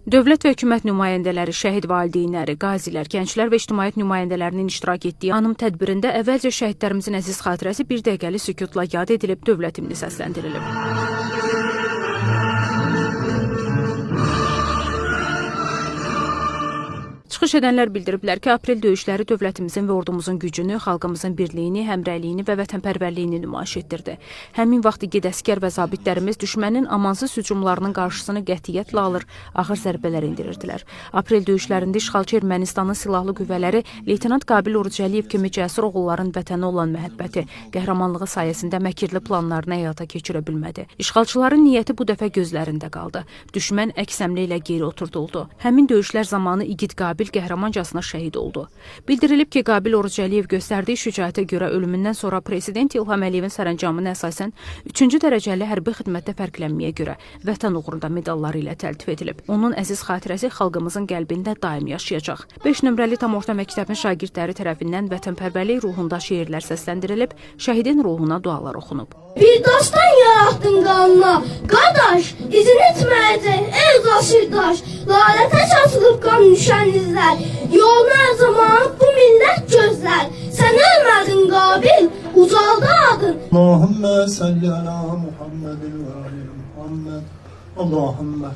Dövlət və hökumət nümayəndələri, şəhid valideynləri, qazilər, gənclər və ictimaiyyət nümayəndələrinin iştirak etdiyi anım tədbirində əvvəlcə şəhidlərimizin əziz xatirəsi bir dəqiqəli sükutla yad edilib, dövlət himni səsləndirilib. Çıxış edənlər bildiriblər ki, aprel döyüşləri dövlətimizin və ordumuzun gücünü, xalqımızın birliyini, həmrəyliyini və vətənpərvərliyini nümayiş etdirdi. Həmin vaxt igid əsgər və zabitlərimiz düşmənin amansız hücumlarının qarşısını qətiyyətlə alır, ağır zərbələr indirirdilər. Aprel döyüşlərində işğalçı Ermənistanın silahlı qüvvələri Leytenant Qabil Orucəliyev kimi cəsur oğulların vətənə olan məhəbbəti, qəhrəmanlığı sayəsində məkirli planlarını həyata keçirə bilmədi. İşğalçıların niyyəti bu dəfə gözlərində qaldı. Düşmən əks həmlə ilə geri oturduldu. Həmin döyüşlər zamanı igid Qabil qəhrəmancasına şəhid oldu. Bildirilib ki, Qabil Orucəliyev göstərdiyi şücaətə görə ölümündən sonra Prezident İlham Əliyevin sərəncamına əsasən 3-cü dərəcəli hərbi xidmətdə fərqlənməyə görə vətən uğrunda medalları ilə təltif edilib. Onun əziz xatirəsi xalqımızın qəlbində daim yaşayacaq. 5 nömrəli tam orta məktəbin şagirdləri tərəfindən vətənpərvərlik ruhunda şeirlər səsləndirilib, şəhidin ruhuna dualar oxunub. Bir daşdan yarattın qanına, qardaş, izin etməyəcək, ey qaşırdaş, lalətə çatılıb qan düşənizlər, yolun hər zaman bu millət gözlər, sən ölmədin Qabil, ucaldı adın. Allahümme salli ala Muhammedin ve ali Muhammed, Allahümme